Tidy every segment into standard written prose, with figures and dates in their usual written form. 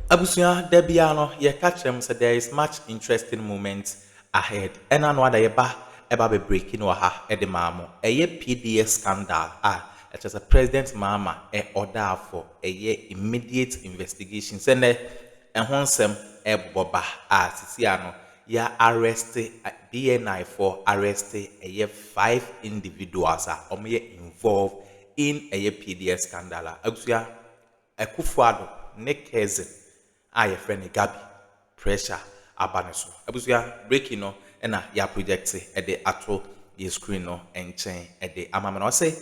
Abusia Debiano, ye catch them, so there is much interesting moments ahead. And I know that eba be breaking or ha edemamo. A PDS scandal. It is a President Mahama order for a immediate investigation. Send a honsem boba Siciano. Ya arrested BNI for arresting 5 individuals or involved in a PDS scandal. Abusia Ekufuado ne cousin a your friend Gabi pressure abaneso. Abusia breaking no na ya project e de ato ye screen no enchen e de amama no say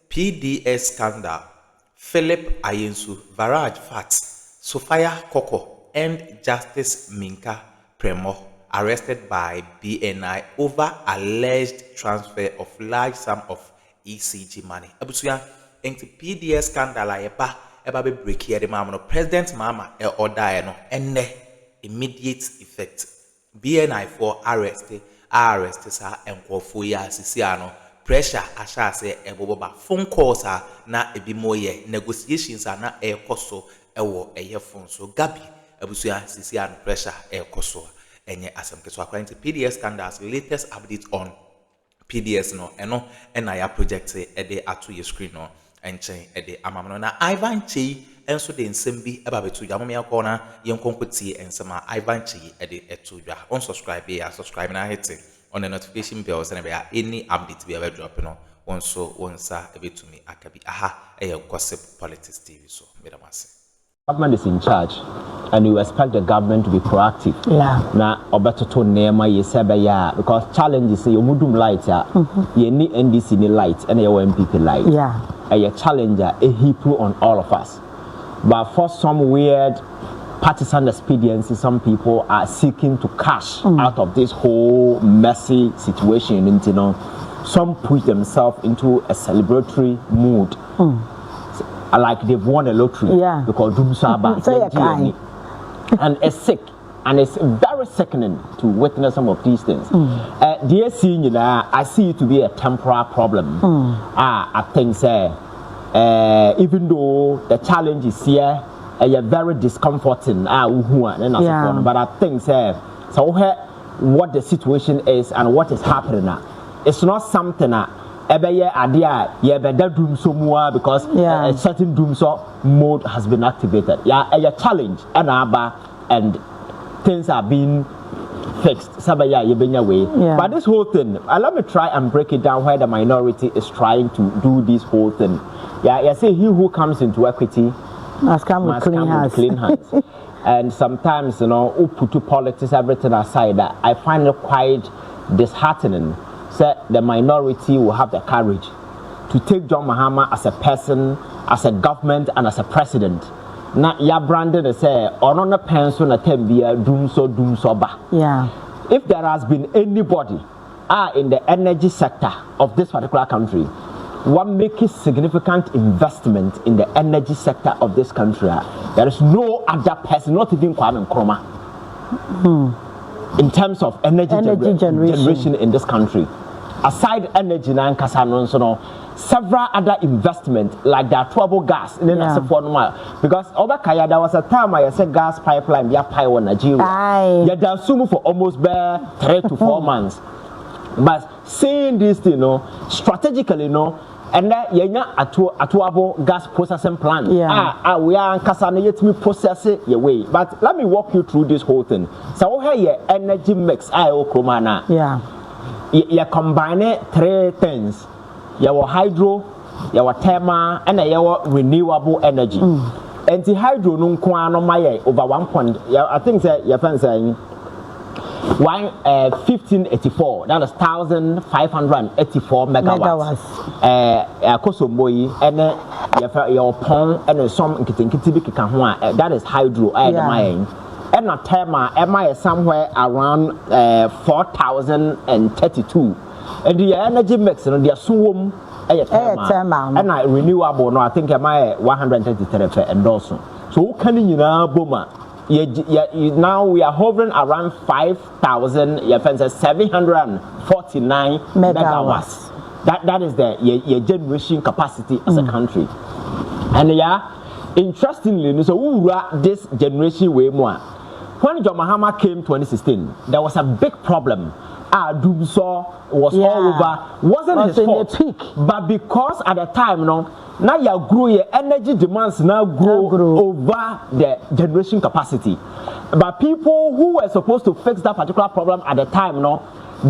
PDS scandal. Philip Ayensu Varaj Fats Sophia Koko and Justice Minka Premo arrested by BNI over alleged transfer of large sum of ECG money. Abusia into PDS scandal eba be break here the mama no President Mahama order no ene immediate effect. BNI for arrest sa enkofo ya sisiano pressure asha say eboboba phone calls na ebi moye negotiations na ekoso ewo eye phone so Gabi abusuya sisiano pressure ekoso enye asemke so according to PDS scandals latest update on PDS no eno na ya project e de ato your screen no enchen e de amamno na Ivan Chi enso de nsem eba betu dwa momya ko na yenkonkoti ensema Ivan Chi e de etu dwa on subscribe ya subscribe na hit on the notification bell so na be any update be drop no onso wonsa ebetumi akabi gossip politics TV so medamase. Government is in charge, and you expect the government to be proactive. Yeah. Na obetoto nema yesebe ya because challenges you mudum light ya ye ni NDC ni light and your NPP light. Yeah. A challenger a heap on all of us. But for some weird partisan expediency, some people are seeking to cash out of this whole messy situation. You know, some put themselves into a celebratory mood. Like they've won a lottery because Dumsaba and it's sick and it's very sickening to witness some of these things. Dear senior, I see it to be a temporary problem. I think even though the challenge is here, very discomforting. But I think so what the situation is and what is happening now, it's not something because a certain doom mode has been activated. A challenge and things are being fixed. But this whole thing, let me try and break it down where the minority is trying to do this whole thing. I say he who comes into equity must come with clean hands. And sometimes, put politics, everything aside, I find it quite disheartening. So the minority will have the courage to take John Mahama as a person, as a government, and as a president. Now, ya branded say, on a pencil na tembia doom so ba. Yeah. If there has been anybody in the energy sector of this particular country, one making significant investment in the energy sector of this country, there is no other person, not even Kwame Nkrumah, in terms of energy generation in this country. Aside energy and several other investments like the trouble gas in because over Kaya there was a time I said gas pipeline via Paiwa Nigeria. You done sumo for almost 3 to 4 months. But saying this, strategically, and then atuabo gas processing plant. We are Kasana yet me process it your way. But let me walk you through this whole thing. So here energy mix Kromana. You combine 3 things. You have hydro, you have thermal, and you have renewable energy. And the hydro no over 1 point. I think that your friend saying 1584. That is 1,584 megawatts. Kosomboyi and your pond and some that is hydro. And a thermal, is somewhere around 4,032. And the energy mix, they are so thermal. And renewable, no, I think I 133 and also. So, can you know, Boma? Now we are hovering around 5,749 megawatts. That is the generation capacity as a country. And interestingly, so this generation way more. When John Mahama came 2016, there was a big problem. Doomsaw was all over. Wasn't his fault, peak. But because at the time, now you grow your energy demands now grow over the generation capacity. But people who were supposed to fix that particular problem at the time,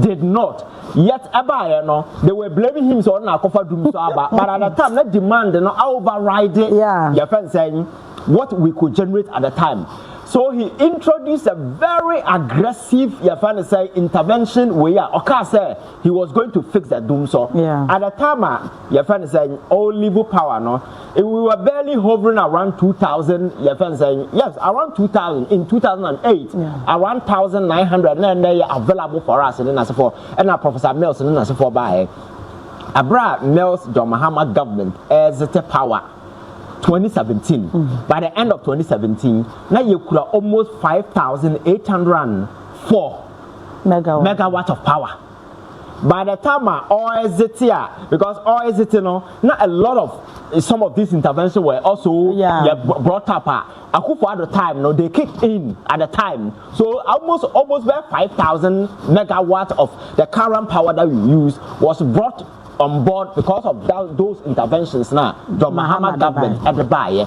did not. Yet, they were blaming him so now cover Doomsaw. But at the time, that demand override it. Your friend saying what we could generate at the time. So he introduced a very aggressive, intervention where say he was going to fix the Doomsaw. At the time, your friend is saying, all level power, we were barely hovering around 2000. Your friend saying, yes, around 2000 in 2008, around 1,900, and they are available for us. And then as for Professor Mills, and then as for by Abra Mills, John Mahama government as the power. 2017. By the end of 2017, now you could have almost 5,804 megawatts of power. By the time oil is it here, because oil is it, not a lot of some of these interventions were also brought up. At the time, they kicked in at the time. So almost 5,000 megawatts of the current power that we use was brought on board because of those interventions now. The Mahama government at the buy.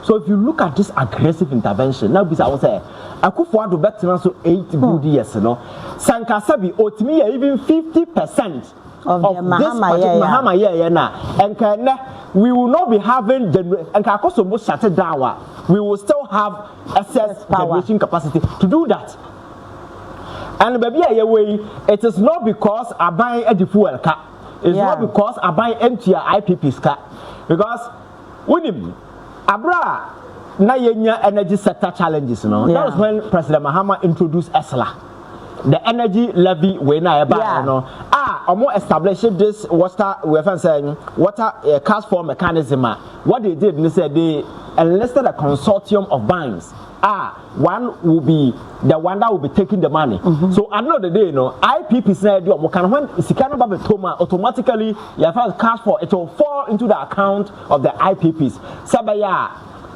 So if you look at this aggressive intervention, now because I will say, I could forward to back to 8 good years, Sankasabi Otmi even 50% of this Mahama and we will not be having and Kakoso shut it down. We will still have excess generation capacity to do that. And baby, it is not because I buy a fuel car. It's not because I buy empty IPP's car. Because with him, Abra na yenya energy sector challenges, That was when President Mahama introduced ESLA, the energy levy when I buy, more established this water cash flow mechanism. What they did, they said they enlisted a consortium of banks. One will be the one that will be taking the money. So at the end of the day, IPP said when Sikano Babe Toma automatically your first cash for it will fall into the account of the IPPs. Sabaya,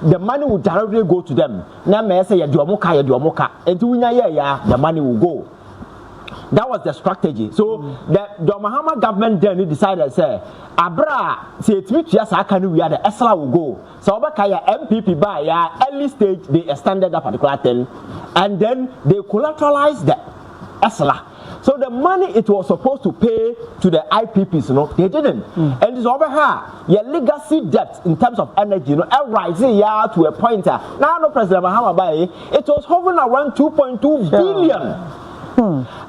the money will directly go to them. Now may say Yaduamoka, and to the money will go. That was the strategy. So the Mahama government then decided, say, Abra, say it means yes, I can we are the ESLA will go. So Obakaya NPP by early stage they extended that particular thing, and then they collateralized the ESLA. So the money it was supposed to pay to the IPPs, they didn't. And it's over here, your legacy debt in terms of energy, rising to a point. Now, President Mahama by it was hovering around 2.2 billion.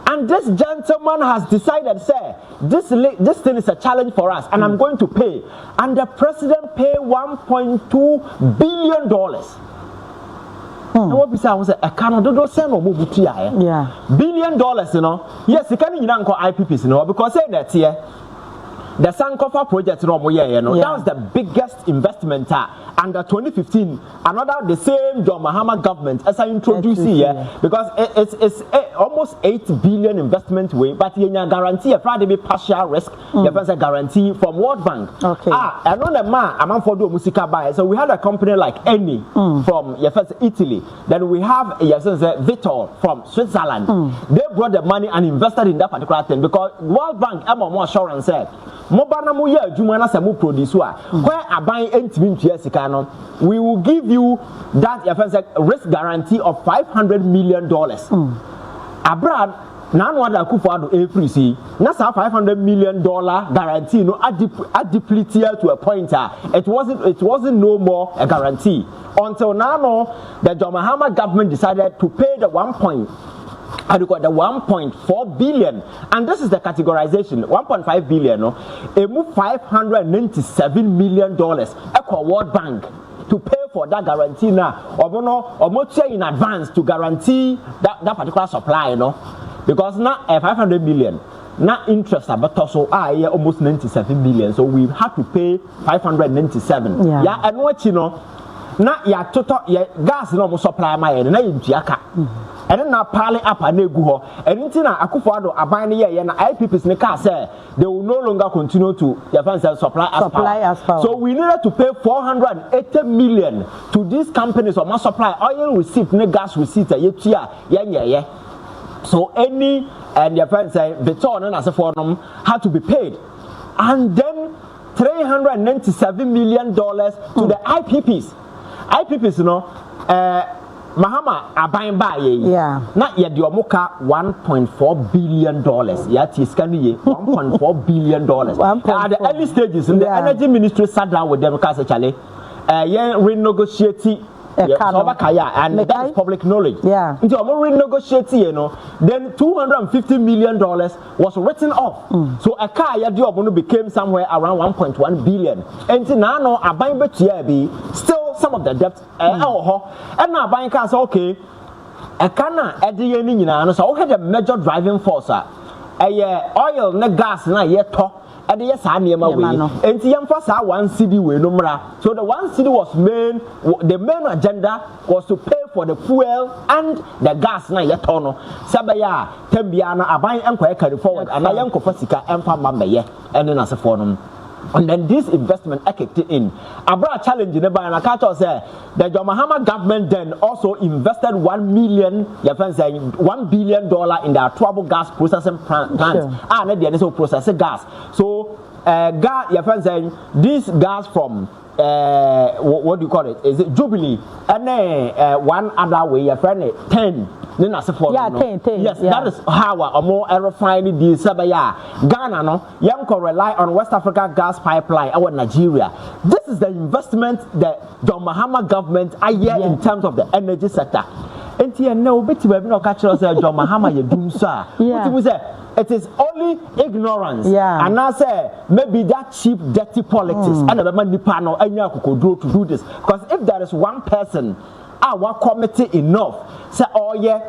And this gentleman has decided, say, this thing is a challenge for us, and I'm going to pay. And the president paid $1.2 billion. And what we say, I was a Canada send or $1 billion, Yes, you can't even call IPPs, because say that here. The Sankofa project, that was the biggest investment under 2015. Another the same John Mahama government as I introduced here, because it's almost 8 billion investment way, but you guarantee a Friday partial risk. You have a guarantee from World Bank. I know the man among for do musica buy. So we had a company like Eni from Italy. Then we have Vitol from Switzerland. They brought the money and invested in that particular thing because World Bank more assurance said. Mobana mu ya adwuma na samu produce where aban entimi ntua sika no we will give you that risk guarantee of $500 million. Abroad na no other Akufo-Addo efrisi na sa $500 million guarantee no deplete to a point it wasn't no more a guarantee until now the John Mahama government decided to pay the 1.4 billion, and this is the categorization. 1.5 billion, it moved $597 million Eco World Bank to pay for that guarantee now. Or in advance to guarantee that particular supply, because now 500 million. Now interest but also almost 97 million, so we had to pay 597. And what now total gas no supply my na and then now pile up and egu and intina Akufo-Addo abine ye na IPPs ne car say they will no longer continue to supply as power. So we needed to pay 480 million to these companies or must supply oil receipt ne gas receipt yeah. So any and your friends say the turn and as a forum had to be paid, and then $397 million to the IPPs. IPPs, you know, Mahama are buying by not yet your mocha $1.4 billion. Yet is $1.4 billion. At the early stages, in the energy ministry sat down with them, Charlie, renegotiating. And that is public knowledge. Until renegotiate, you know, then $250 million was written off. So a car became somewhere around 1.1 billion. And now a buying still some of the debt. And now buying cars okay. A canna at the end, so had a major driving force. Oil, ne gas, na yet talk. And yes, I am away. And the one city we numera. So the one city was the main agenda was to pay for the fuel and the gas na yet tono. Sabaya, Tembiana, a buying and carry forward, and I am Kofasika and Famambe, and then as a forum. And then this investment kicked in. I brought a challenge in the buy and I can't say the Mahama government then also invested $1 billion in their trouble gas processing plants. And then they also process gas. So gas, your friend saying this gas from what do you call it? Is it Jubilee? And then one other way, your friend 10. Then as a for yes, that is how a more refining the Sabaya Ghana no young can rely on West Africa gas pipeline our Nigeria. This is the investment that the Mahama government are here in terms of the energy sector. And here no bit we no catch us John Mahama you doom sir. It is only ignorance. And I say maybe that cheap dirty politics and the man dipano to do this. Because if there is one person our committee enough say oh yeah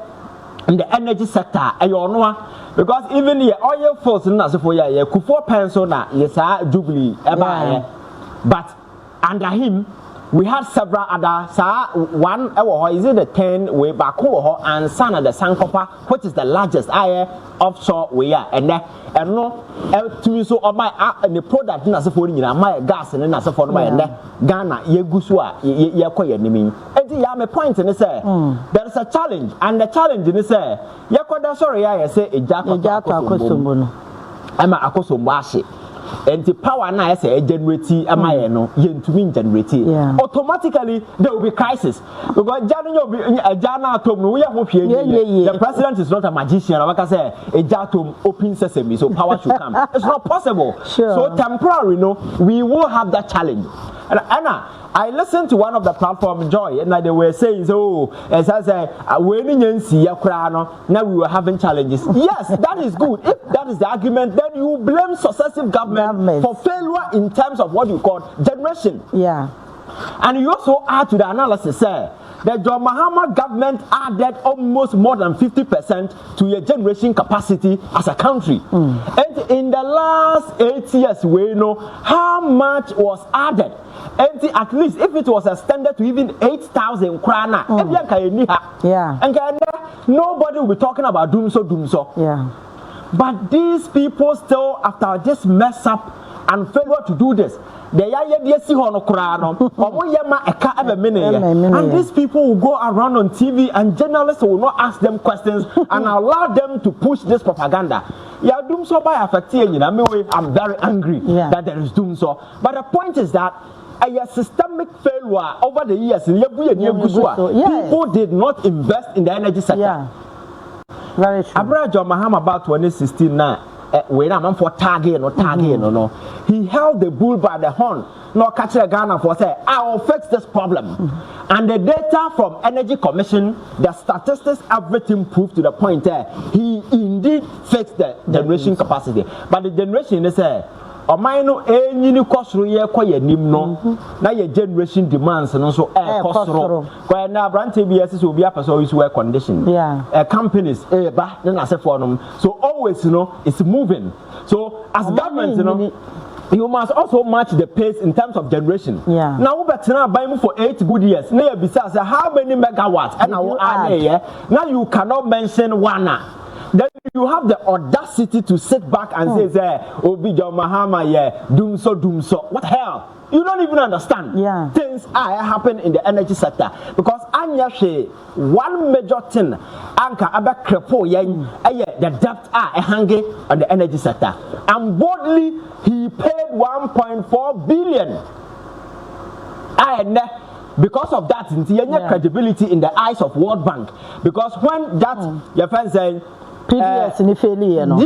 in the energy sector because even the oil force na so for yeah Kufuor pencil na yes Jubilee but under him we had several other one is it the 10 way back and Sana the Sankopa which is the largest offshore way and no to so my the product na so for my gas and na so for my Ghana yegusua ye koye nimi enti ya me point ni say there is a challenge and the challenge ni say yakoda sorry ya say ejato akosombo no ama akosombo ahye enti power na say generate amaye no yentumi generate automatically there will be crisis because jana atom no we ho hwie the president is not a magician like say ejato open sesame so power should come it's not possible so temporary no we will have that challenge. And Anna, I listened to one of the platform Joy and they were saying so as I say now we were having challenges. Yes, that is good. If that is the argument, then you blame successive government for failure in terms of what you call generation. And you also add to the analysis the John Mahama government added almost more than 50% to your generation capacity as a country. And in the last 8 years, we know how much was added. And at least if it was extended to even 8,000 krana, and nobody will be talking about doomso. But these people still, after this mess up and failure to do this, and these people will go around on TV and journalists will not ask them questions and allow them to push this propaganda. I'm very angry that there is doomso. But the point is that a systemic failure over the years, people did not invest in the energy sector. Very true. Abraham Mahama about 2016 now. When I'm for target no. He held the bull by the horn. No catch a Ghana for say, I will fix this problem. And the data from Energy Commission, the statistics, everything proved to the point there. He indeed fixed the generation capacity. But the generation is Omaino any cost roye koye nimno na your generation demands and also cost ro kwa na brand TBS will be up so is work condition companies ba na say for them so always it's moving so as government you must also match the pace in terms of generation. Yeah. Now we better buy me for 8 good years. Now besides, how many megawatts? And now now you cannot mention one. Then you have the audacity to sit back and say, Obi John Mahama, yeah, doom so. What the hell? You don't even understand. Yeah. Things are happening in the energy sector because Anya one major thing anka aba crepo the debt are hanging on the energy sector. And boldly he paid 1.4 billion. And because of that, credibility in the eyes of World Bank. Because when that your friend saying PDS in the failure, no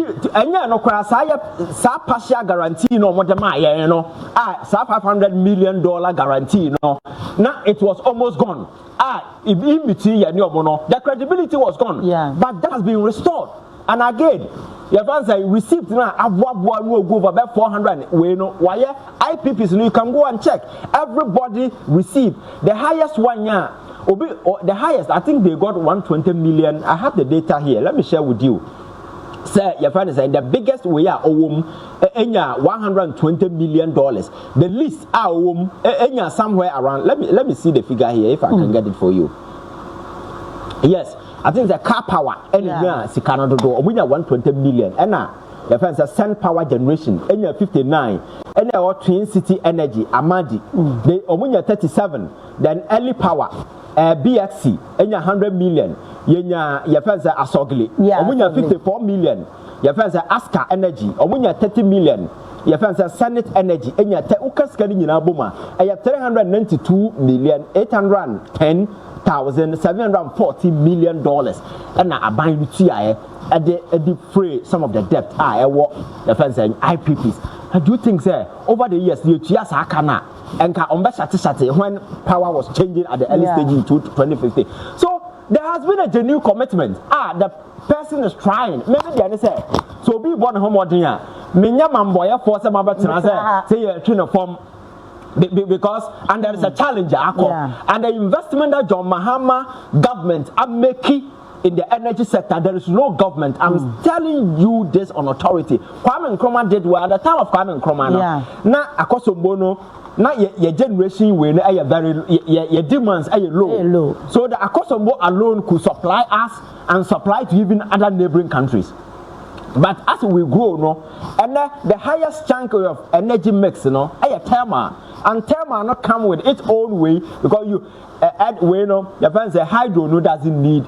sa partial guarantee no more than my sa $500 million guarantee no. Now it was almost gone. If in between the credibility was gone. Yeah. But that has been restored. And again, your fans say received now no go over about 400 why IPPs you can go and check. Everybody received the highest one year. The highest, I think they got 120 million. I have the data here. Let me share with you. Sir, your friend is saying the biggest we are $120 million. The least are somewhere around. Let me see the figure here if I can get it for you. Yes, I think the car power anywhere Canada do 120 million. And now your friend says sun power generation 59. And our Twin City Energy Amadi they 37. Then early power. BXC, 100 million. Your friends are Asogli. Omunya 54 million. Your friends are Aska Energy. Omunya 30 million. Your friends are Senate Energy. And your Teukas Kadina Buma. I have 392,810,740 million dollars. And I buy with TI at the free some of the debt. I work the friends and IPPs. I do think, sir, over the years, you just Akana. And when power was changing at the early stage in 2015. So there has been a genuine commitment. The person is trying. Maybe they say, so be one homogeneous. Minya mamboya for some other say you're trying to form because and there is a challenge and the investment that John Mahama government are making in the energy sector, there is no government. I'm telling you this on authority. Kwame Nkrumah did well at the time of Kwame Nkrumah. Now, Akosobono, now your generation will very your demands are low. So the Akosombo alone could supply us and supply to even other neighboring countries. But as we grow, and the highest chunk of energy mix, a thermal, and thermal not come with its own way because you add your friends say hydro doesn't need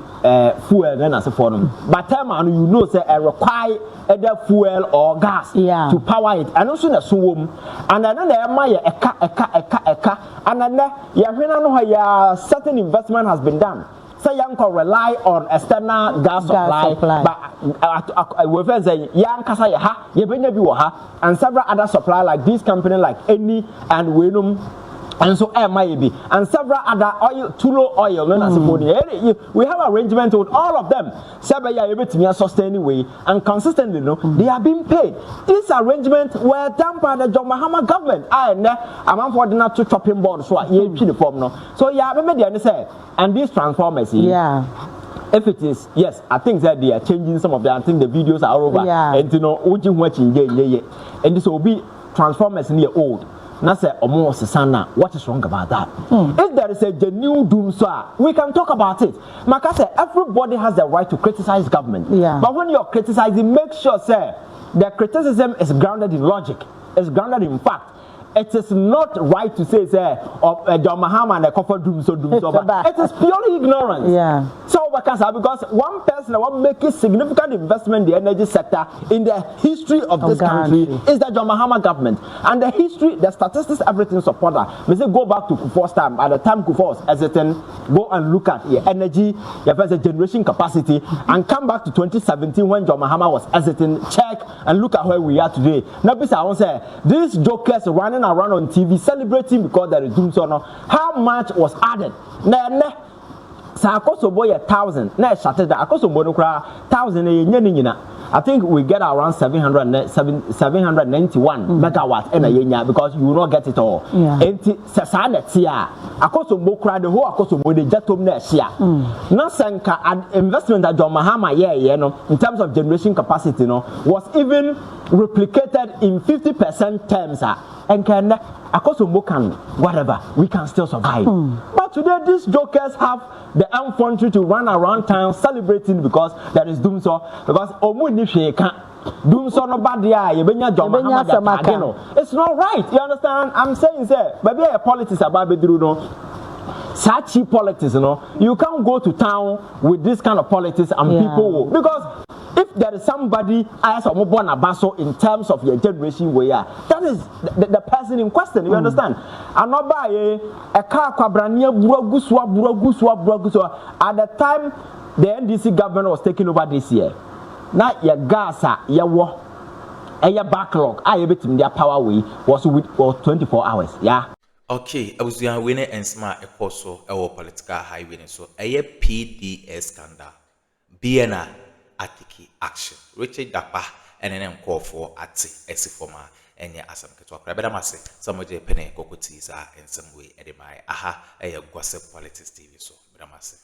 fuel then as a form. But thermal, say require either fuel or gas to power it. And also the swim, and then there and then certain investment has been done. So you can rely on external gas supply. But we say and several other supply like this company like Eni and Wenum and so MIB and several other oil, Tulo oil, we have arrangement with all of them. Sustaining way and consistently, they are being paid. These arrangements were done by the John Mahama government. I'm for the not to chopping board, so and these transformers, if it is, yes, I think that they are changing some of them. I think the videos are over. And and this will be transformers near old. What is wrong about that? If there is a genuine doom, we can talk about it. Makase, everybody has the right to criticize government. But when you're criticizing, make sure, sir, the criticism is grounded in logic, it's grounded in fact. It is not right to say, John Mahama and the cover doom so. It is purely ignorance. So because one person that will make a significant investment in the energy sector in the history of this country is the John Mahama government. And the history, the statistics, everything support that. We say go back to Kufuor's time. At the time Kufuor was exiting, go and look at your energy, your generation capacity, and come back to 2017 when John Mahama was exiting, check and look at where we are today. Now, I want to say, these jokers running around on TV celebrating because there is doom so now. How much was added? Sa akosobo 1,000 na shattered akosobo no kra 1,000 e nya ni nyina I think we get around 791 megawatts because you will not get it all. And Akosombo cried the whole Akosombo the Jatom next year. Nasanka an investment that John Mahama in terms of generation capacity was even replicated in 50% terms. And can Akosombo can whatever, we can still survive. But today these jokers have the infantry to run around town celebrating because there is doom so because doom so nobody it's not right. You understand? I'm saying maybe a politics about such cheap politics, you can't go to town with this kind of politics and people will, because if there is somebody as a born abaso in terms of your generation where that is the person in question, you understand? And not buy a car quabrania buraguswa at the time the NDC government was taking over this year. Now your gas your war and your backlog I able to their power way was with 24 hours. Okay, I was doing winning and smart a course our political high winning so a PDS scandal BNI Atiki action. Richard Dapa and then call for Ati Esifoma and ya Asam Katua. But I must say, some of the penny cocotiza in some way, Edimai, aha, a gossip politics TV so, but I must say.